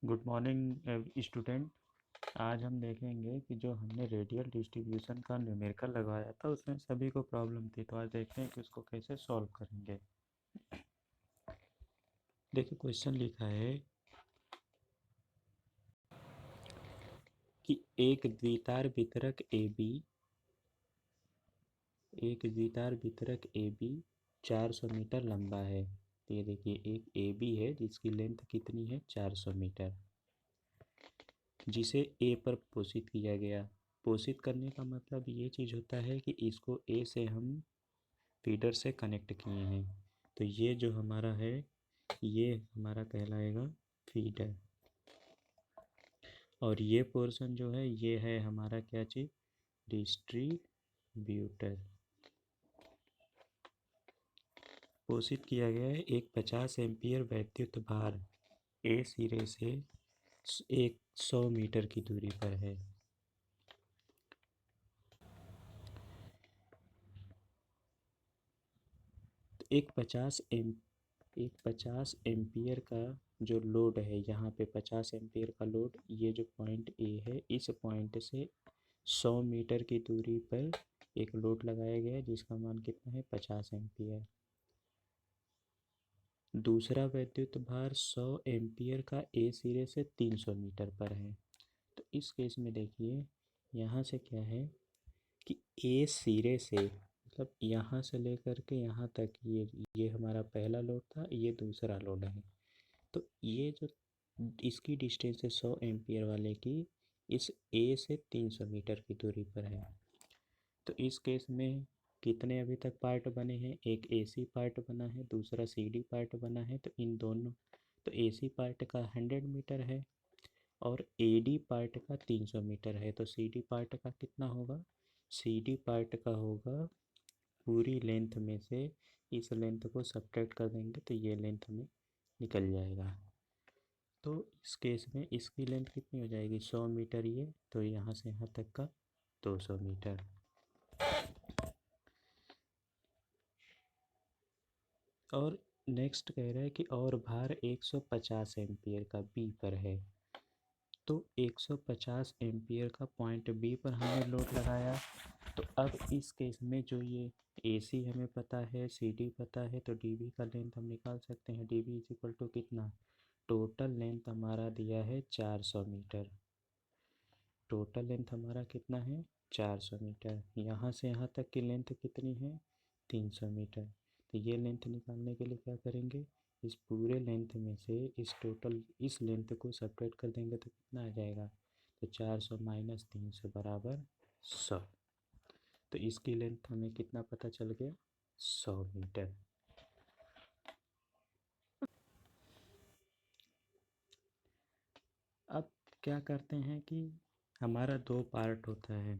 Good morning student. आज हम देखेंगे कि जो हमने रेडियल डिस्ट्रीब्यूशन का न्यूमेरिकल लगवाया था उसमें सभी को प्रॉब्लम थी, तो आज देखते हैं कि उसको कैसे सॉल्व करेंगे। देखिए क्वेश्चन लिखा है कि एक द्वितार वितरक ए बी 400 मीटर लंबा है। तो ये देखिए एक ए बी है जिसकी लेंथ कितनी है 400 मीटर, जिसे ए पर पोषित किया गया। पोषित करने का मतलब ये चीज़ होता है कि इसको ए से हम फीडर से कनेक्ट किए हैं, तो ये जो हमारा है ये हमारा कहलाएगा फीडर, और ये पोर्शन जो है ये है हमारा क्या चीज़, डिस्ट्रीब्यूटर। पोषित किया गया है एक 50 एम्पियर वैद्युत भार ए सिरे से एक 100 मीटर की दूरी पर है। तो एक 50 एम्पियर का जो लोड है, यहाँ पे 50 एम्पियर का लोड, ये जो पॉइंट ए है इस पॉइंट से 100 मीटर की दूरी पर एक लोड लगाया गया है जिसका मान कितना है 50 एम्पियर। दूसरा वैद्युत भार 100 एम्पियर का ए सिरे से 300 मीटर पर है। तो इस केस में देखिए यहाँ से क्या है कि ए सिरे से मतलब यहाँ से लेकर के यहाँ तक ये हमारा पहला लोड था, ये दूसरा लोड है। तो ये जो इसकी डिस्टेंस है 100 एम्पियर वाले की, इस ए से 300 मीटर की दूरी पर है। तो इस केस में कितने अभी तक पार्ट बने हैं, एक एसी पार्ट बना है, दूसरा सीडी पार्ट बना है। तो इन दोनों, तो एसी पार्ट का 100 मीटर है और एडी पार्ट का 300 मीटर है। तो सीडी पार्ट का कितना होगा, सीडी पार्ट का होगा पूरी लेंथ में से इस लेंथ को सब्ट्रैक्ट कर देंगे तो ये लेंथ हमें निकल जाएगा। तो इस केस में इसकी लेंथ कितनी हो जाएगी 100 मीटर, ये तो यहाँ से यहाँ तक का 200 मीटर। और नेक्स्ट कह रहा है कि और भार 150 एम्पियर का बी पर है। तो 150 एम्पियर का पॉइंट बी पर हमने लोड लगाया। तो अब इस केस में जो ये एसी हमें पता है, सीडी पता है, तो डीबी का लेंथ हम निकाल सकते हैं। डीबी इज इक्वल टू कितना, टोटल लेंथ हमारा दिया है 400 मीटर। टोटल लेंथ हमारा कितना है 400 मीटर। यहाँ से यहाँ तक की लेंथ कितनी है 300 मीटर। तो ये लेंथ निकालने के लिए क्या करेंगे, इस पूरे लेंथ में से इस लेंथ को सब्ट्रैक्ट कर देंगे तो कितना आ जाएगा, तो 400 माइनस 300 बराबर 100। तो इसकी लेंथ हमें कितना पता चल गया 100 मीटर। अब क्या करते हैं कि हमारा दो पार्ट होता है।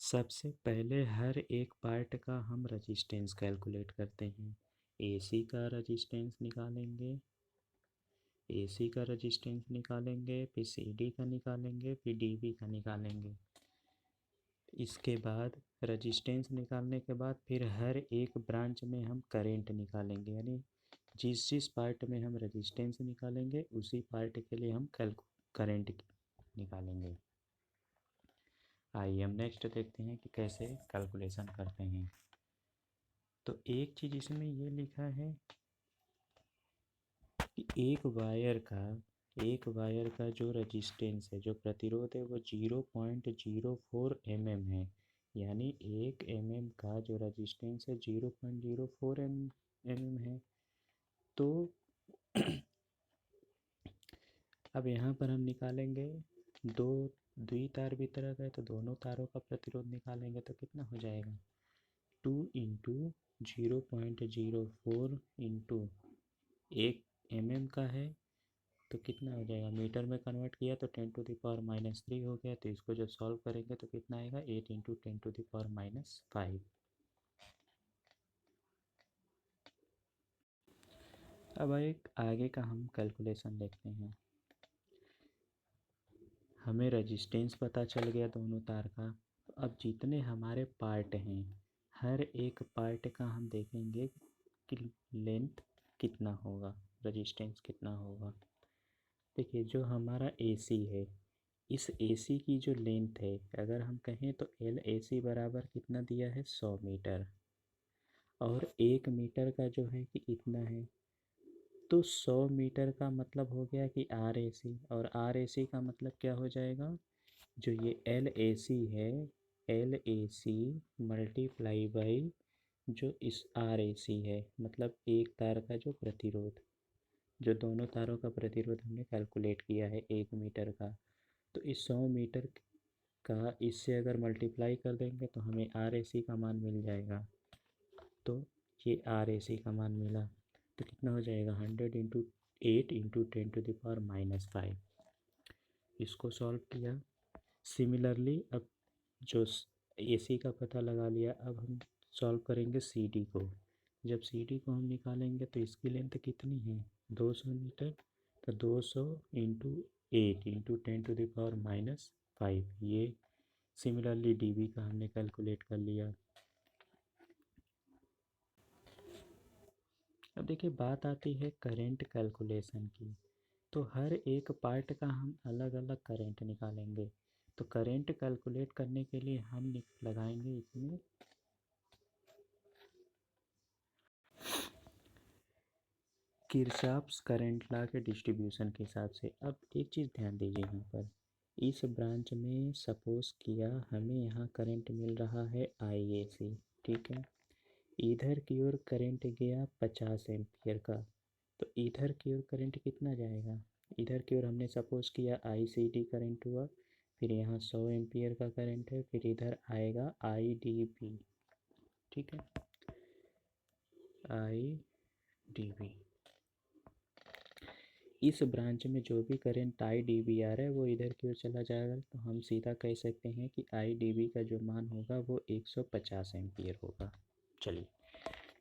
सबसे पहले हर एक पार्ट का हम रजिस्टेंस कैलकुलेट करते हैं। एसी का रजिस्टेंस निकालेंगे, एसी का रजिस्टेंस निकालेंगे, फिर सीडी का निकालेंगे, फिर डीबी का निकालेंगे। इसके बाद रजिस्टेंस निकालने के बाद फिर हर एक ब्रांच में हम करेंट निकालेंगे, यानी जिस जिस पार्ट में हम रजिस्टेंस निकालेंगे उसी पार्ट के लिए हम करेंट निकालेंगे। आइए हम नेक्स्ट देखते हैं कि कैसे कैलकुलेशन करते हैं। तो एक चीज़ इसमें ये लिखा है कि एक वायर का जो रजिस्टेंस है, जो प्रतिरोध है, वो 0.04 mm है। यानी 1 mm का जो रजिस्टेंस है 0.04 mm है। तो अब यहाँ पर हम निकालेंगे दो द्वितार वितरक है तो दोनों तारों का प्रतिरोध निकालेंगे तो कितना हो जाएगा, 2 इंटू 0.04 इंटू 1 mm का है तो कितना हो जाएगा, मीटर में कन्वर्ट किया तो 10⁻³ हो गया। तो इसको जब सॉल्व करेंगे तो कितना आएगा 8 इंटू 10⁻⁵। अब एक आगे का हम कैलकुलेशन देखते हैं। हमें रजिस्टेंस पता चल गया दोनों तार का। तो अब जितने हमारे पार्ट हैं हर एक पार्ट का हम देखेंगे कि लेंथ कितना होगा, रजिस्टेंस कितना होगा। देखिए जो हमारा एसी है, इस एसी की जो लेंथ है अगर हम कहें तो एल ए सी बराबर कितना दिया है 100 मीटर, और 1 मीटर का जो है कि इतना है, तो 100 मीटर का मतलब हो गया कि आर ए सी, और आर ए सी का मतलब क्या हो जाएगा, जो ये एल ए सी है, L A C multiply by जो इस आर ए सी है, मतलब एक तार का जो प्रतिरोध, जो दोनों तारों का प्रतिरोध हमने कैलकुलेट किया है 1 मीटर का, तो इस 100 मीटर का इससे अगर मल्टीप्लाई कर देंगे तो हमें आर ए सी का मान मिल जाएगा। तो ये आर ए सी का मान मिला, तो कितना हो जाएगा 100 × 8 × 10⁻⁵। इसको सॉल्व किया। सिमिलरली अब जो ए सी का पता लगा लिया, अब हम सॉल्व करेंगे सी डी को। जब सी डी को हम निकालेंगे तो इसकी लेंथ कितनी है 200 मीटर, तो 200 × 8 × 10⁻⁵, ये सिमिलरली डी बी का हमने कैलकुलेट कर लिया। अब देखिए बात आती है करंट कैलकुलेशन की, तो हर एक पार्ट का हम अलग अलग करंट निकालेंगे। तो करंट कैलकुलेट करने के लिए हम लगाएंगे इसमें किरचॉफ्स करंट लॉ के डिस्ट्रीब्यूशन के हिसाब से। अब एक चीज़ ध्यान दीजिए यहाँ पर, इस ब्रांच में सपोज किया हमें यहाँ करंट मिल रहा है आई ए सी, ठीक है, इधर की ओर करंट गया 50 एम्पियर का, तो इधर की ओर करंट कितना जाएगा, इधर की ओर हमने सपोज किया आई सी डी करंट हुआ, फिर यहाँ 100 एम्पियर का करंट है, फिर इधर आएगा आई डी बी, ठीक है, आई डी बी। इस ब्रांच में जो भी करंट आई डी बी आ रहा है वो इधर की ओर चला जाएगा, तो हम सीधा कह सकते हैं कि आई डी बी का जो मान होगा वो 150 एम्पियर होगा। चलिए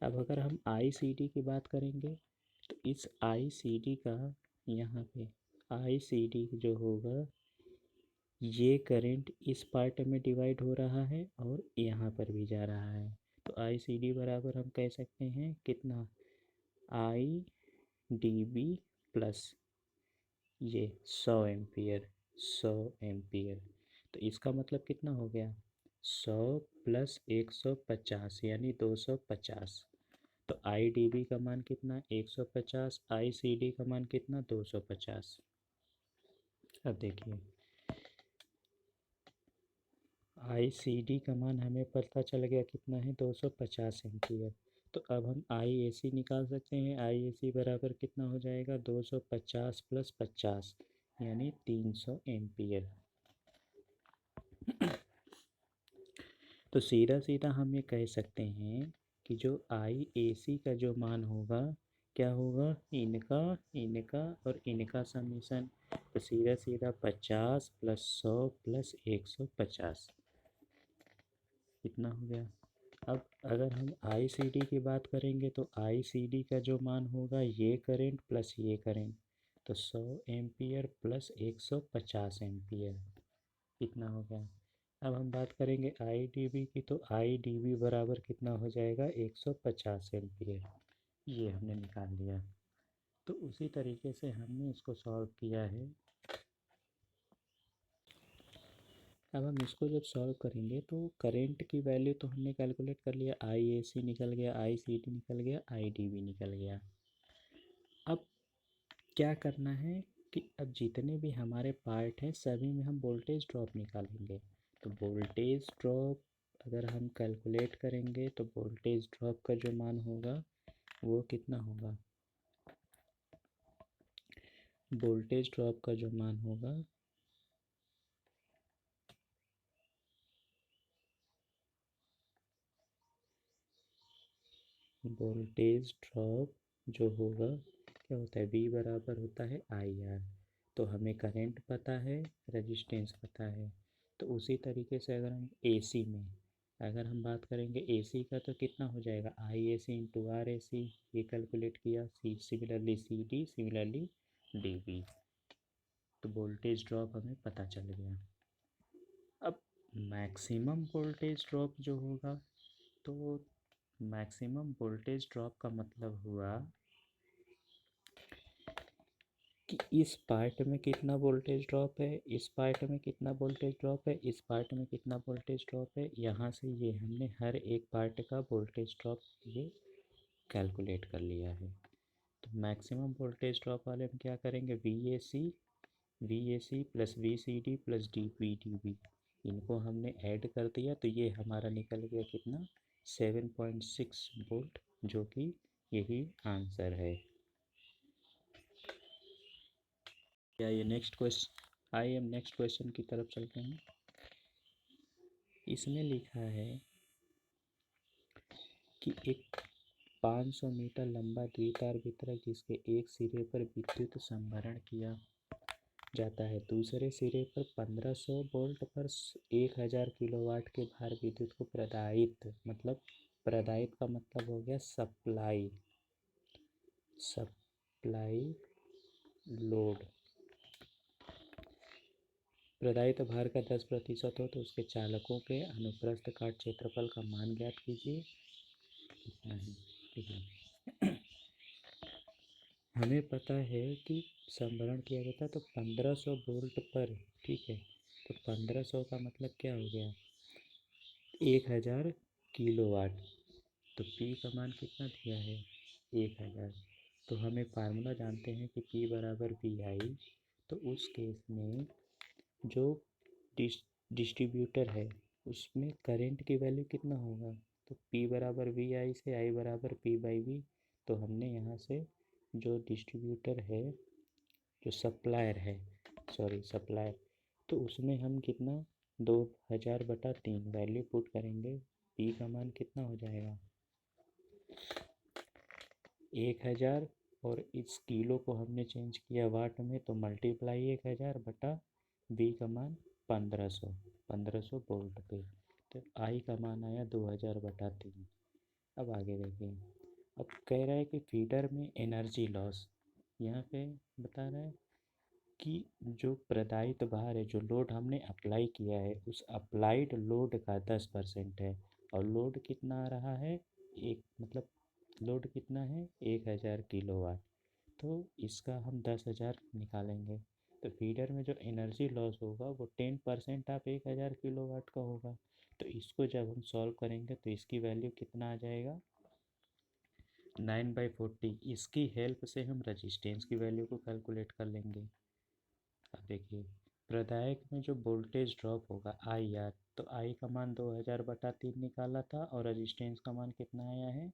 अब अगर हम आई सी डी की बात करेंगे, तो इस आई सी डी का यहाँ पे आई सी डी जो होगा, ये करंट इस पार्ट में डिवाइड हो रहा है और यहाँ पर भी जा रहा है, तो आई सी डी बराबर हम कह सकते हैं कितना, आई डी बी प्लस ये 100 एम्पियर, 100 एम्पियर, तो इसका मतलब कितना हो गया 100 प्लस 150 यानी 250। तो आई डी बी का मान कितना 150, आई सी डी का मान कितना 250। अब देखिए आई सी डी का मान हमें पता चल गया कितना है 250 एम्पियर, तो अब हम आई ए सी निकाल सकते हैं। आई ए सी बराबर कितना हो जाएगा 250 प्लस 50 यानी 300 एम्पियर। तो सीधा सीधा हम ये कह सकते हैं कि जो आई ए सी का जो मान होगा क्या होगा, इनका इनका और इनका समीशन, तो सीधा सीधा 50 प्लस 100 प्लस 150 कितना हो गया। अब अगर हम आई सी डी की बात करेंगे तो आई सी डी का जो मान होगा ये करंट प्लस ये करंट, तो 100 एम्पियर प्लस 150 एम्पियर कितना हो गया। अब हम बात करेंगे आई डी बी की, तो आई डी बी बराबर कितना हो जाएगा 150 एम्पियर, ये हमने निकाल लिया। तो उसी तरीके से हमने इसको सॉल्व किया है। अब हम इसको जब सॉल्व करेंगे तो करंट की वैल्यू तो हमने कैलकुलेट कर लिया, आई ए सी निकल गया, आई सी डी निकल गया, आई डी बी निकल गया। अब क्या करना है कि अब जितने भी हमारे पार्ट हैं सभी में हम वोल्टेज ड्रॉप निकालेंगे। तो वोल्टेज ड्रॉप अगर हम कैलकुलेट करेंगे तो वोल्टेज ड्रॉप का जो मान होगा वो कितना होगा, वोल्टेज ड्रॉप का जो मान होगा वोल्टेज ड्रॉप जो होगा क्या होता है, V बराबर होता है आई आर। तो हमें करंट पता है, रेजिस्टेंस पता है, तो उसी तरीके से अगर हम AC में अगर हम बात करेंगे AC का, तो कितना हो जाएगा आई ए सी इंटू आर ए सी, ये कैलकुलेट किया, similarly C D, similarly D B, तो वोल्टेज ड्रॉप हमें पता चल गया। अब मैक्सिमम वोल्टेज ड्रॉप जो होगा, तो मैक्सिमम वोल्टेज ड्रॉप का मतलब हुआ कि इस पार्ट में कितना वोल्टेज ड्रॉप है, इस पार्ट में कितना वोल्टेज ड्रॉप है, इस पार्ट में कितना वोल्टेज ड्रॉप है। यहाँ से ये हमने हर एक पार्ट का वोल्टेज ड्रॉप ये कैलकुलेट कर लिया है। तो मैक्सिमम वोल्टेज ड्रॉप वाले हम क्या करेंगे, V A C plus V C D plus D V D B, इनको हमने ऐड कर दिया तो ये हमारा निकल गया कितना, 7.6 वोल्ट, जो कि यही आंसर है। क्या ये नेक्स्ट क्वेश्चन, आइए हम नेक्स्ट क्वेश्चन की तरफ चलते हैं। इसमें लिखा है कि एक 500 मीटर लंबा द्वितार वितरक जिसके एक सिरे पर विद्युत संभरण किया जाता है, दूसरे सिरे पर 1500 वोल्ट पर 1000 किलोवाट के भार विद्युत को प्रदायित, मतलब प्रदायित का मतलब हो गया सप्लाई, सप्लाई लोड, प्रदायित भार का 10% हो तो उसके चालकों के अनुप्रस्थ काट क्षेत्रफल का मान ज्ञात कीजिए। ठीक है, हमें पता है कि संभरण किया जाता है तो 1500 वोल्ट पर, ठीक है, तो 1500 का मतलब क्या हो गया, 1000 किलोवाट, तो P का मान कितना दिया है, 1000। तो हमें फार्मूला जानते हैं कि P बराबर VI, तो उस केस में जो डिस्ट्रीब्यूटर है उसमें करंट की वैल्यू कितना होगा, तो P बराबर VI से I बराबर P/V, तो हमने यहाँ से जो डिस्ट्रीब्यूटर है, जो सप्लायर है, सॉरी सप्लायर, तो उसमें हम कितना 2000/3 वैल्यू पुट करेंगे, P का मान कितना हो जाएगा 1000, और इस किलो को हमने चेंज किया वाट में तो मल्टीप्लाई 1000 बटा V का मान 1500 वोल्ट पे, तो I का मान आया 2000/3। अब आगे देखिए, अब कह रहा है कि फीडर में एनर्जी लॉस, यहाँ पे बता रहा है कि जो प्रदायित भार है, जो लोड हमने अप्लाई किया है उस अप्लाइड लोड का 10% है, और लोड कितना आ रहा है, एक मतलब लोड कितना है 1000 किलोवाट, तो इसका हम 10,000 निकालेंगे, तो फीडर में जो एनर्जी लॉस होगा वो 10% आप 1000 किलोवाट का होगा। तो इसको जब हम सॉल्व करेंगे तो इसकी वैल्यू कितना आ जाएगा 9/40। इसकी हेल्प से हम रजिस्टेंस की वैल्यू को कैलकुलेट कर लेंगे। अब देखिए, प्रदायक में जो वोल्टेज ड्रॉप होगा आई आर, तो आई का मान 2000/3 निकाला था, और रजिस्टेंस का मान कितना आया है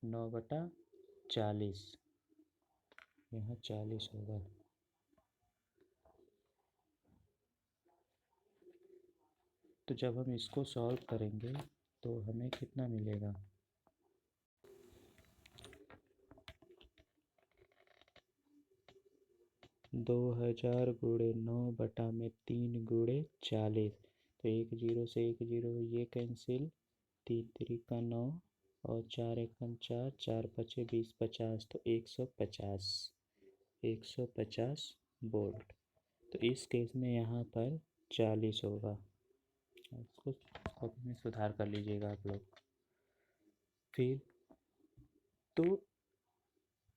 9/40, यहाँ 40 होगा। तो जब हम इसको सॉल्व करेंगे तो हमें कितना मिलेगा, 2000 गुणे 9/3 गुणे 40, तो एक जीरो से एक जीरो ये कैंसिल, 3 3 का 9, और 4 1 4, 4 5 20, 50, तो 150, 150 वोल्ट। तो इस केस में यहाँ पर 40 होगा, इसको कॉपी में सुधार कर लीजिएगा आप लोग। फिर तो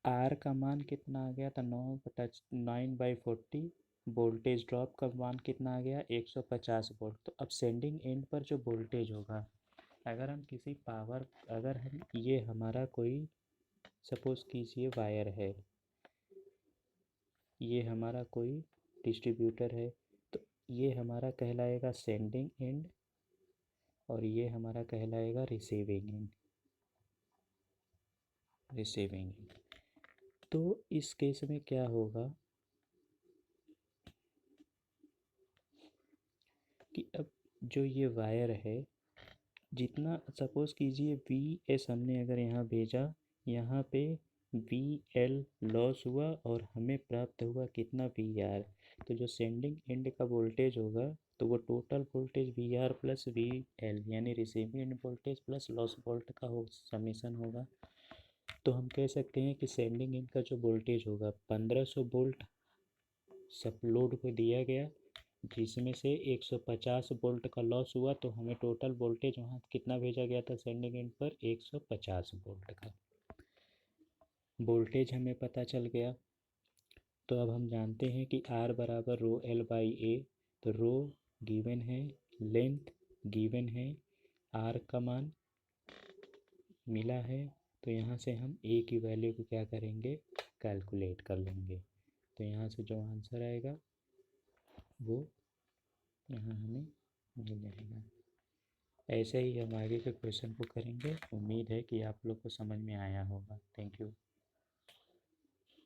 आर का मान कितना आ गया था 9/40, वोल्टेज ड्रॉप का मान कितना आ गया 150 वोल्ट। तो अब सेंडिंग एंड पर जो वोल्टेज होगा, अगर हम किसी पावर, अगर हम ये हमारा कोई सपोज कीजिए वायर है, ये हमारा कोई डिस्ट्रीब्यूटर है, तो ये हमारा कहलाएगा सेंडिंग एंड, और ये हमारा कहलाएगा रिसीविंग एंड, रिसीविंग एंड। तो इस केस में क्या होगा कि अब जो ये वायर है, जितना सपोज़ कीजिए VS हमने अगर यहाँ भेजा, यहाँ पे VL लॉस हुआ और हमें प्राप्त हुआ कितना VR, तो जो सेंडिंग एंड का वोल्टेज होगा तो वो total voltage VR plus VL यानी receiving end voltage plus loss volt का हो समीशन होगा। तो हम कह सकते हैं कि सेंडिंग एंड का जो वोल्टेज होगा 1500 वोल्ट सब लोड को दिया गया, जिसमें से 150 वोल्ट का लॉस हुआ, तो हमें टोटल वोल्टेज वहाँ कितना भेजा गया था सेंडिंग एंड पर 150 वोल्ट का वोल्टेज हमें पता चल गया। तो अब हम जानते हैं कि R बराबर रो L बाई ए। तो रो गिवन है, लेंथ गिवन है, R का मान मिला है। तो यहाँ से हम ए की वैल्यू को क्या करेंगे, कैलकुलेट कर लेंगे। तो यहाँ से जो आंसर आएगा वो यहाँ हमें मिल जाएगा। ऐसे ही हम आगे के क्वेश्चन को करेंगे। उम्मीद है कि आप लोग को समझ में आया होगा। Thank you.